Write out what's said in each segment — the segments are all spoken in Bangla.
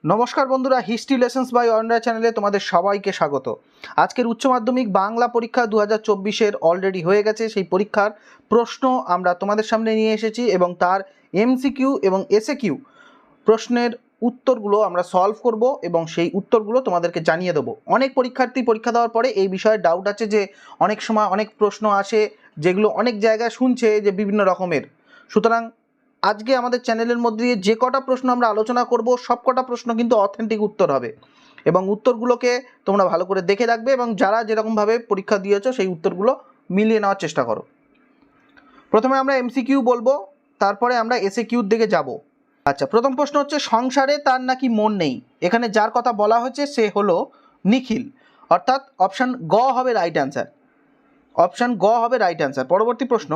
নমস্কার বন্ধুরা, হিস্ট্রি লেসন্স বাই অয়নরা চ্যানেলে তোমাদের সবাইকে স্বাগত। আজকের উচ্চ মাধ্যমিক বাংলা পরীক্ষা 2024-এর অলরেডি হয়ে গেছে। সেই পরীক্ষার প্রশ্ন আমরা তোমাদের সামনে নিয়ে এসেছি এবং তার এমসিকিউ এবং এসএকিউ প্রশ্নের উত্তরগুলো আমরা সলভ করব এবং সেই উত্তরগুলো তোমাদেরকে জানিয়ে দেবো। অনেক পরীক্ষার্থী পরীক্ষা দেওয়ার পরে এই বিষয়ে ডাউট আছে যে অনেক সময় অনেক প্রশ্ন আসে যেগুলো অনেক জায়গায় শুনছে যে বিভিন্ন রকমের। সুতরাং আজকে আমাদের চ্যানেলের মধ্যে দিয়ে যে কটা প্রশ্ন আমরা আলোচনা করব সব কটা প্রশ্ন কিন্তু অথেন্টিক উত্তর হবে এবং উত্তরগুলোকে তোমরা ভালো করে দেখে রাখবে এবং যারা যেরকমভাবে পরীক্ষা দিয়েছো সেই উত্তরগুলো মিলিয়ে নেওয়ার চেষ্টা করো। প্রথমে আমরা এমসিকিউ বলবো, তারপরে আমরা এসএকিউর দিকে যাব। আচ্ছা, প্রথম প্রশ্ন হচ্ছে, সংসারে তার নাকি মন নেই। এখানে যার কথা বলা হয়েছে সে হলো নিখিল, অর্থাৎ অপশান গ হবে রাইট অ্যান্সার। অপশান গ হবে রাইট অ্যান্সার। পরবর্তী প্রশ্ন,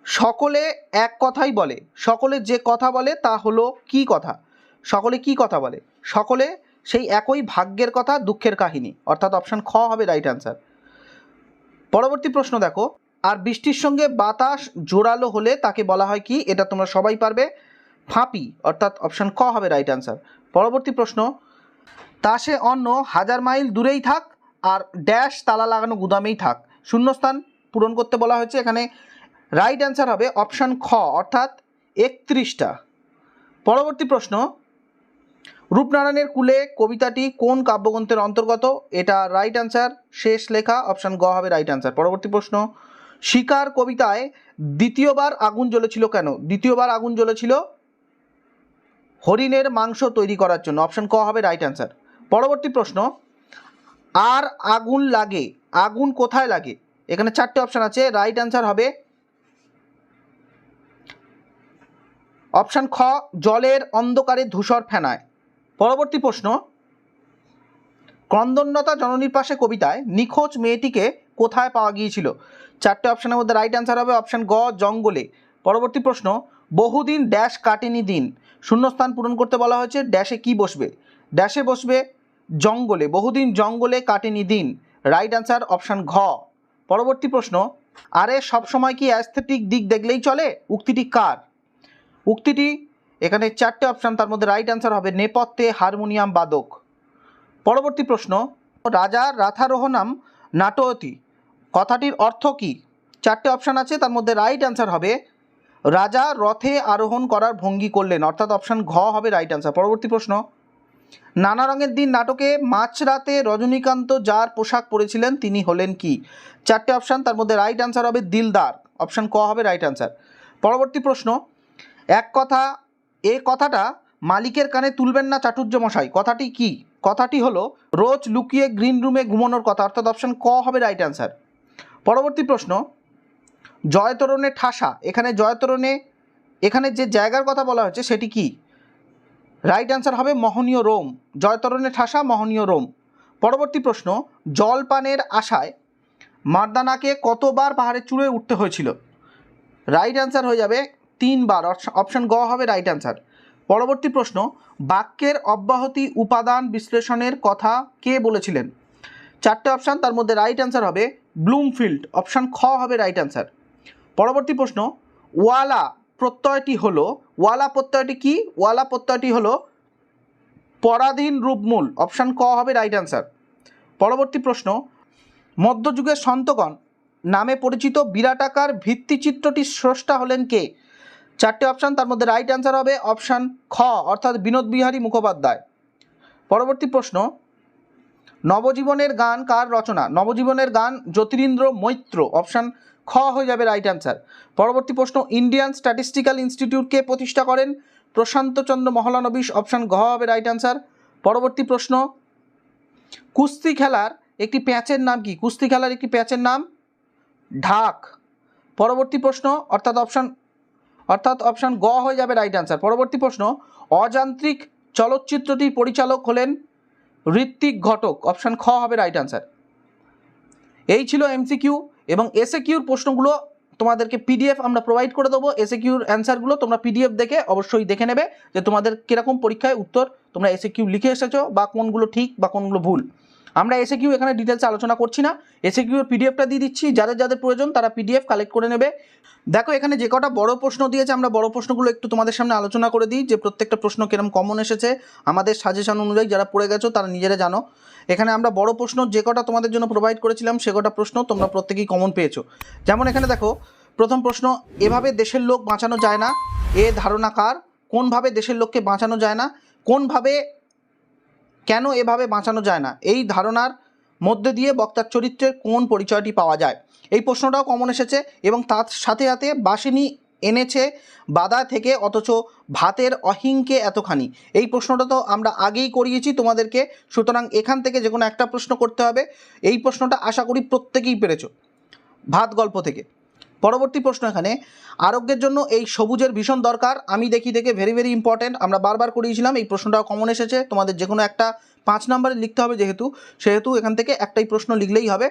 সকলে এক কথাই বলে। সকলে যে কথা বলে তা হলো কি কথা? সকলে কি কথা বলে? সকলে সেই একই ভাগ্যের কথা, দুঃখের কাহিনী, অর্থাৎ অপশান খ হবে রাইট অ্যান্সার। পরবর্তী প্রশ্ন দেখো, আর বৃষ্টির সঙ্গে বাতাস জোরালো হলে তাকে বলা হয় কি? এটা তোমরা সবাই পারবে, ফাঁপি, অর্থাৎ অপশান ক হবে রাইট অ্যান্সার। পরবর্তী প্রশ্ন, তা সে অন্য 1000 মাইল দূরেই থাক আর ড্যাশ তালা লাগানো গুদামেই থাক। শূন্যস্থান পূরণ করতে বলা হয়েছে। এখানে রাইট অ্যান্সার হবে অপশান খ, অর্থাৎ 31টা। পরবর্তী প্রশ্ন, রূপনারায়ণের কুলে কবিতাটি কোন কাব্যগ্রন্থের অন্তর্গত? এটা রাইট অ্যান্সার, শেষ লেখা, অপশান গ হবে রাইট অ্যান্সার। পরবর্তী প্রশ্ন, শিকার কবিতায় দ্বিতীয়বার আগুন জ্বলেছিল কেন? দ্বিতীয়বার আগুন জ্বলেছিল হরিণের মাংস তৈরি করার জন্য, অপশান ক হবে রাইট অ্যান্সার। পরবর্তী প্রশ্ন, আর আগুন লাগে, আগুন কোথায় লাগে? এখানে 4টে অপশান আছে, রাইট অ্যান্সার হবে অপশান খ, জলের অন্ধকারে ধূসর ফেনায়। পরবর্তী প্রশ্ন, ক্রন্দনলতা জননীর পাশে কবিতায় নিখোঁজ মেয়েটিকে কোথায় পাওয়া গিয়েছিল? 4টে অপশানের মধ্যে রাইট অ্যান্সার হবে অপশান গ, জঙ্গলে। পরবর্তী প্রশ্ন, বহুদিন ড্যাশ কাটেনি দিন। শূন্যস্থান পূরণ করতে বলা হয়েছে, ড্যাশে কি বসবে? ড্যাশে বসবে জঙ্গলে, বহুদিন জঙ্গলে কাটেনি দিন, রাইট অ্যান্সার অপশান ঘ। পরবর্তী প্রশ্ন, আরে সবসময় কি অ্যাস্থেটিক দিক দেখলেই চলে? উক্তিটি কার? উক্তিটি, এখানে 4টে অপশান, তার মধ্যে রাইট অ্যান্সার হবে নেপথ্যে হারমোনিয়াম বাদক। পরবর্তী প্রশ্ন, রাজার রাথারোহণাম নাটয়তি কথাটির অর্থ কি? 4টে অপশান আছে, তার মধ্যে রাইট অ্যান্সার হবে রাজা রথে আরোহণ করার ভঙ্গি করলেন, অর্থাৎ অপশান ঘ হবে রাইট অ্যান্সার। পরবর্তী প্রশ্ন, নানা রঙের দিন নাটকে মাঝরাতে রজনীকান্ত যার পোশাক পরেছিলেন তিনি হলেন কি? 4টে অপশান, তার মধ্যে রাইট অ্যান্সার হবে দিলদার, অপশান ক হবে রাইট অ্যান্সার। পরবর্তী প্রশ্ন, এক কথা, এ কথাটা মালিকের কানে তুলবেন না চাটুর্য মশাই, কথাটি কি? কথাটি হলো রোজ লুকিয়ে গ্রিন রুমে ঘুমানোর কথা, অর্থাৎ অপশান ক হবে রাইট অ্যান্সার। পরবর্তী প্রশ্ন, জয়তরণে ঠাসা, এখানে জয়তরণে এখানে যে জায়গার কথা বলা হয়েছে সেটি কি? রাইট অ্যান্সার হবে মোহনীয় রোম, জয়তরণে ঠাসা মোহনীয় রোম। পরবর্তী প্রশ্ন, জলপানের আশায় মার্দানাকে কতবার পাহাড়ের চূড়ায় উঠতে হয়েছিল? রাইট অ্যান্সার হয়ে যাবে 3বার, অপশান গ হবে রাইট অ্যান্সার। পরবর্তী প্রশ্ন, বাক্যের অব্যাহতি উপাদান বিশ্লেষণের কথা কে বলেছিলেন? 4টে অপশান, তার মধ্যে রাইট অ্যান্সার হবে ব্লুমফিল্ড, অপশান খ হবে রাইট অ্যান্সার। পরবর্তী প্রশ্ন, ওয়ালা প্রত্যয়টি হলো, ওয়ালা প্রত্যয়টি কি? ওয়ালা প্রত্যয়টি হলো পরাধীন রূপমূল, অপশান ক হবে রাইট অ্যান্সার। পরবর্তী প্রশ্ন, মধ্যযুগের সন্তগণ নামে পরিচিত বিরাটাকার ভিত্তিচিত্রটির স্রষ্টা হলেন কে? 4টে অপশান, তার মধ্যে রাইট অ্যান্সার হবে অপশান খ, অর্থাৎ বিনোদ বিহারী মুখোপাধ্যায়। পরবর্তী প্রশ্ন, নবজীবনের গান কার রচনা? নবজীবনের গান জ্যোতিরিন্দ্র মৈত্র, অপশান খ হয়ে যাবে রাইট অ্যান্সার। পরবর্তী প্রশ্ন, ইন্ডিয়ান স্ট্যাটিস্টিক্যাল ইনস্টিটিউটকে প্রতিষ্ঠা করেন? প্রশান্তচন্দ্র মহলানবিশ, অপশান ঘ হবে রাইট অ্যান্সার। পরবর্তী প্রশ্ন, কুস্তি খেলার একটি প্যাঁচের নাম কি? কুস্তি খেলার একটি প্যাঁচের নাম ঢাক। পরবর্তী প্রশ্ন, অর্থাৎ অপশান গ হয়ে যাবে রাইট অ্যান্সার। পরবর্তী প্রশ্ন, অযান্ত্রিক চলচ্চিত্রটির পরিচালক হলেন ঋত্বিক ঘটক, অপশান খ হবে রাইট অ্যান্সার। এই ছিল এমসিকিউ এবং এসএকিউর প্রশ্নগুলো তোমাদেরকে পিডিএফ আমরা প্রোভাইড করে দেবো। এসএকিউর অ্যান্সারগুলো তোমরা পিডিএফ দেখে অবশ্যই দেখে নেবে যে তোমাদের কীরকম পরীক্ষায় উত্তর তোমরা এসএকিউ লিখে এসেছো বা কোনগুলো ঠিক বা কোনগুলো ভুল। আমরা এসএকিউ এখানে ডিটেলসে আলোচনা করছি না, এসএকিউ এর পিডিএফটা দিয়ে দিচ্ছি, যাদের যাদের প্রয়োজন তারা পিডিএফ কালেক্ট করে নেবে। দেখো এখানে যে কটা বড় প্রশ্ন দিয়েছে আমরা বড় প্রশ্নগুলো একটু তোমাদের সামনে আলোচনা করে দিই, যে প্রত্যেকটা প্রশ্ন কিরকম কমন এসেছে আমাদের সাজেশন অনুযায়ী। যারা পড়ে গেছো তারা নিজেরা জানো। এখানে আমরা বড় প্রশ্ন যে কটা তোমাদের জন্য প্রোভাইড করেছিলাম সে কটা প্রশ্ন তোমরা প্রত্যেকেই কমন পেয়েছো। যেমন এখানে দেখো প্রথম প্রশ্ন, এভাবে দেশের লোক বাঁচানো যায় না, এ ধারণা কার? কোনভাবে দেশের লোককে বাঁচানো যায় না, কোনভাবে, কেন এভাবে বাঁচানো যায় না, এই ধারণার মধ্যে দিয়ে বক্তার চরিত্রের কোন পরিচয়টি পাওয়া যায়? এই প্রশ্নটাও কমন এসেছে। এবং তার সাথে সাথে বাসিনী এনেছে বাদা থেকে অথচ ভাতের অহিংকে এতখানি, এই প্রশ্নটা তো আমরা আগেই করিয়েছি তোমাদেরকে, সুতরাং এখান থেকে যে কোনো একটা প্রশ্ন করতে হবে। এই প্রশ্নটা আশা করি প্রত্যেকেই পেরেছো ভাত গল্প থেকে। পরবর্তী প্রশ্ন, এখানে আরোগ্যের জন্য এই সবুজের ভীষণ দরকার, আমি দেখি দেখে ভেরি ভেরি ইম্পর্টেন্ট, আমরা বারবার করিয়েছিলাম। এই প্রশ্নটাও কমন এসেছে, তোমাদের যে কোনো একটা 5 নম্বরে লিখতে হবে সেহেতু এখান থেকে একটাই প্রশ্ন লিখলেই হবে।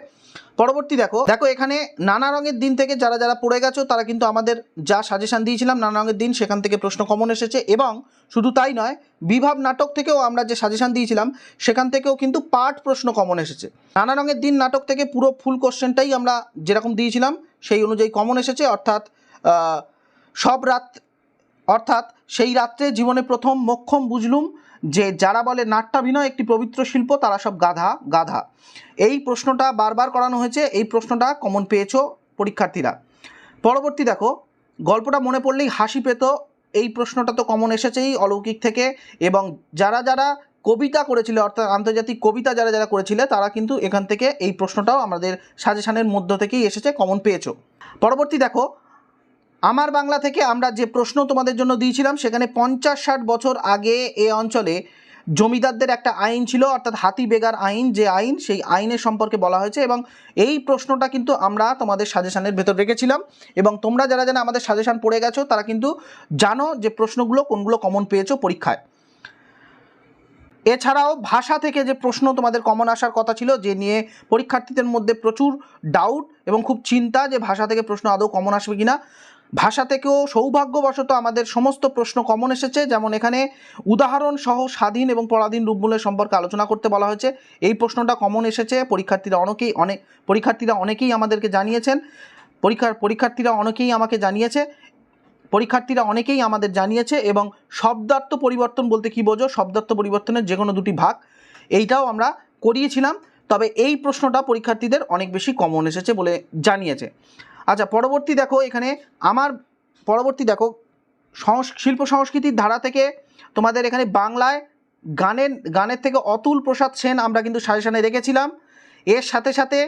পরবর্তী দেখো এখানে নানা রঙের দিন থেকে যারা যারা পড়ে গেছো তারা কিন্তু আমাদের যা সাজেশন দিয়েছিলাম নানা রঙের দিন সেখান থেকে প্রশ্ন কমন এসেছে। এবং শুধু তাই নয়, বিভাব নাটক থেকেও আমরা যে সাজেশন দিয়েছিলাম সেখান থেকেও কিন্তু পার্ট প্রশ্ন কমন এসেছে। নানা রঙের দিন নাটক থেকে পুরো ফুল কোশ্চেনটাই আমরা যেরকম দিয়েছিলাম সেই অনুযায়ী কমন এসেছে। অর্থাৎ সেই রাত্রে জীবনে প্রথম মোক্ষম বুঝলুম যে যারা বলে নাট্যাভিনয় একটি পবিত্র শিল্প তারা সব গাধা। এই প্রশ্নটা বারবার করানো হয়েছে, এই প্রশ্নটা কমন পেয়েছো পরীক্ষার্থীরা। পরবর্তী দেখো, গল্পটা মনে পড়লেই হাসি পেত, এই প্রশ্নটা তো কমন এসেছেই অলৌকিক থেকে। এবং যারা যারা কবিতা করেছিল অর্থাৎ আন্তর্জাতিক কবিতা যারা যারা করেছিলে তারা কিন্তু এখান থেকে এই প্রশ্নটাও আমাদের সাজেশনের মধ্য থেকেই এসেছে, কমন পেয়েছো। পরবর্তী দেখো, আমার বাংলা থেকে আমরা যে প্রশ্ন তোমাদের জন্য দিয়েছিলাম সেখানে 50-60 বছর আগে এ অঞ্চলে জমিদারদের একটা আইন ছিল, অর্থাৎ হাতি বেগার আইন, যে আইন সেই আইনের সম্পর্কে বলা হয়েছে। এবং এই প্রশ্নটা কিন্তু আমরা তোমাদের সাজেশনের ভেতর রেখেছিলাম। এবং তোমরা যারা যারা আমাদের সাজেশন পড়ে গেছো তারা কিন্তু জানো যে প্রশ্নগুলো কোনগুলো কমন পেয়েছো পরীক্ষায়। এছাড়াও ভাষা থেকে যে প্রশ্ন তোমাদের কমন আসার কথা ছিল, যে নিয়ে পরীক্ষার্থীদের মধ্যে প্রচুর ডাউট এবং খুব চিন্তা যে ভাষা থেকে প্রশ্ন আদৌ কমন আসবে কিনা, ভাষা থেকেও সৌভাগ্যবশত আমাদের সমস্ত প্রশ্ন কমন এসেছে। যেমন এখানে উদাহরণ সহ স্বাধীন এবং পরাধীন রূপমূলের সম্পর্কে আলোচনা করতে বলা হয়েছে, এই প্রশ্নটা কমন এসেছে। পরীক্ষার্থীরা অনেকেই আমাদেরকে জানিয়েছেন, পরীক্ষার্থীরা অনেকেই আমাদের জানিয়েছে। এবং শব্দার্থ পরিবর্তন বলতে কী বোঝো, শব্দার্থ পরিবর্তনের যে কোনো দুটি ভাগ, এইটাও আমরা করিয়েছিলাম। তবে এই প্রশ্নটা পরীক্ষার্থীদের অনেক বেশি কমন এসেছে বলে জানিয়েছে। আচ্ছা, পরবর্তী দেখো শিল্প সংস্কৃতির ধারা থেকে তোমাদের এখানে বাংলায় গানের থেকে অতুল প্রসাদ সেন আমরা কিন্তু সাজেশনে রেখেছিলাম। এর সাথে সাথে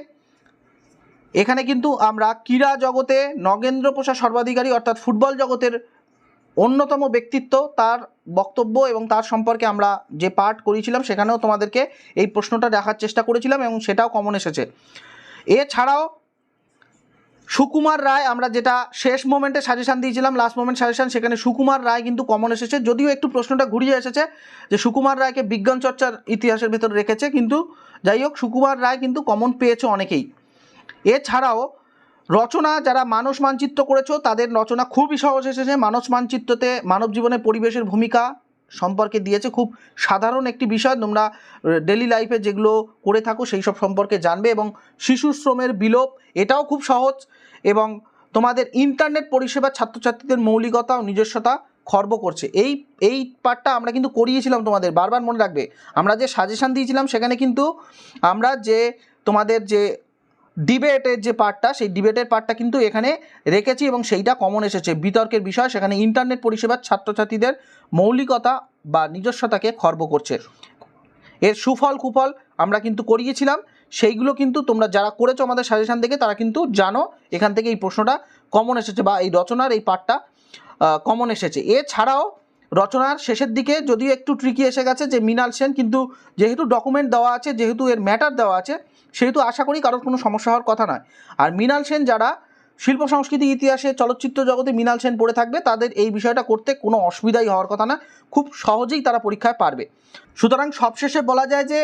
এখানে কিন্তু আমরা ক্রীড়া জগতে নগেন্দ্র প্রসাদ সর্বাধিকারী অর্থাৎ ফুটবল জগতের অন্যতম ব্যক্তিত্ব, তার বক্তব্য এবং তার সম্পর্কে আমরা যে পাঠ করেছিলাম সেখানেও তোমাদেরকে এই প্রশ্নটা দেখার চেষ্টা করেছিলাম এবং সেটাও কমন এসেছে। এছাড়াও সুকুমার রায়, আমরা যেটা শেষ মোমেন্টে সাজেশন দিয়েছিলাম, লাস্ট মোমেন্ট সাজেশন, সেখানে সুকুমার রায় কিন্তু কমন এসেছে। যদিও একটু প্রশ্নটা ঘুরিয়ে এসেছে যে সুকুমার রায়কে বিজ্ঞান চর্চার ইতিহাসের ভেতরে রেখেছে, কিন্তু যাই হোক সুকুমার রায় কিন্তু কমন পেয়েছে অনেকেই। এছাড়াও রচনা যারা মানস মানচিত্র করেছো তাদের রচনা খুবই সহজ এসেছে। মানস মানচিত্রতে মানব জীবনে পরিবেশের ভূমিকা সম্পর্কে দিয়েছে, খুব সাধারণ একটি বিষয়, তোমরা ডেলি লাইফে যেগুলো করে থাকো সেই সব সম্পর্কে জানবে। এবং শিশু শ্রমের বিলোপ, এটাও খুব সহজ। এবং তোমাদের ইন্টারনেট পরিষেবা ছাত্রছাত্রীদের মৌলিকতা ও নিজস্বতা খর্ব করছে, এই পার্টটা আমরা কিন্তু করিয়েছিলাম তোমাদের, বারবার মনে রাখবে। আমরা যে সাজেশন দিয়েছিলাম সেখানে কিন্তু আমরা যে তোমাদের যে ডিবেটের যে পার্টটা, সেই ডিবেটের পার্টটা কিন্তু এখানে রেখেছি এবং সেইটা কমন এসেছে। বিতর্কের বিষয়, সেখানে ইন্টারনেট পরিষেবার ছাত্রছাত্রীদের মৌলিকতা বা নিজস্বতাকে খর্ব করছে। এর সুফল কুফল আমরা কিন্তু করিয়েছিলাম, সেইগুলো কিন্তু তোমরা যারা করেছো আমাদের সাজেশন দেখে তারা কিন্তু জানো এখান থেকে এই প্রশ্নটা কমন এসেছে বা এই রচনার এই পার্টটা কমন এসেছে। এছাড়াও রচনার শেষের দিকে যদিও একটু ট্রিকি এসে গেছে যে মৃণাল সেন, কিন্তু যেহেতু ডকুমেন্ট দেওয়া আছে, যেহেতু এর ম্যাটার দেওয়া আছে, সেহেতু আশা করি কারোর কোনো সমস্যা হওয়ার কথা নয়। আর মৃণাল সেন যারা শিল্প সংস্কৃতি ইতিহাসে চলচ্চিত্র জগতে মৃণাল সেন পড়ে থাকবে তাদের এই বিষয়টা করতে কোনো অসুবিধাই হওয়ার কথা না, খুব সহজেই তারা পরীক্ষায় পারবে। সুতরাং সবশেষে বলা যায় যে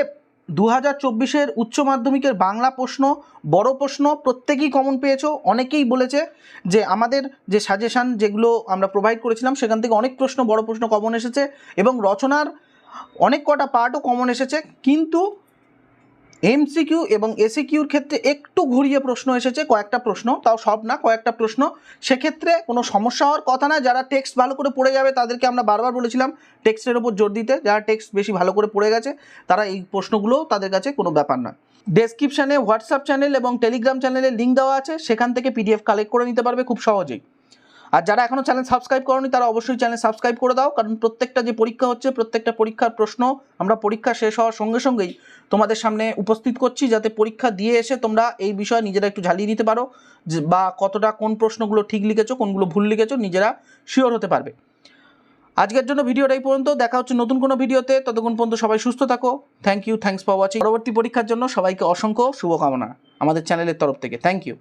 2024-এর উচ্চ মাধ্যমিকের বাংলা প্রশ্ন, বড় প্রশ্ন প্রত্যেকেই কমন পেয়েছো। অনেকেই বলেছে যে আমাদের যে সাজেশান যেগুলো আমরা প্রোভাইড করেছিলাম সেখান থেকে অনেক প্রশ্ন, বড় প্রশ্ন কমন এসেছে এবং রচনার অনেক কটা পার্টও কমন এসেছে। কিন্তু এমসিকিউ এবং এসিকিউর ক্ষেত্রে একটু ঘুরিয়ে প্রশ্ন এসেছে, কয়েকটা প্রশ্ন, তাও সব না, কয়েকটা প্রশ্ন। সেক্ষেত্রে কোনো সমস্যা হওয়ার কথা না। যারা টেক্সট ভালো করে পড়ে যাবে তাদেরকে আমরা বারবার বলেছিলাম টেক্সটের ওপর জোর দিতে। যারা টেক্সট বেশি ভালো করে পড়ে গেছে তারা এই প্রশ্নগুলো তাদের কাছে কোনো ব্যাপার না। ডেসক্রিপশানে হোয়াটসঅ্যাপ চ্যানেল এবং টেলিগ্রাম চ্যানেলের লিঙ্ক দেওয়া আছে, সেখান থেকে পিডিএফ কালেক্ট করে নিতে পারবে খুব সহজেই। আর যারা এখনও চ্যানেল সাবস্ক্রাইব করোনি তারা অবশ্যই চ্যানেল সাবস্ক্রাইব করে দাও, কারণ প্রত্যেকটা যে পরীক্ষা হচ্ছে প্রত্যেকটা পরীক্ষার প্রশ্ন আমরা পরীক্ষা শেষ হওয়ার সঙ্গে সঙ্গেই তোমাদের সামনে উপস্থিত করছি, যাতে পরীক্ষা দিয়ে এসে তোমরা এই বিষয়ে নিজেরা একটু ঝালিয়ে নিতে পারো, বা কতটা কোন প্রশ্নগুলো ঠিক লিখেছো কোনগুলো ভুল লিখেছো নিজেরা শিওর হতে পারবে। আজকের জন্য ভিডিওটা এই পর্যন্ত, দেখা হচ্ছে নতুন কোনো ভিডিওতে। ততক্ষণ পর্যন্ত সবাই সুস্থ থাকো। Thank you, thanks for watching. পরবর্তী পরীক্ষার জন্য সবাইকে অসংখ্য শুভকামনা আমাদের চ্যানেলের তরফ থেকে। Thank you.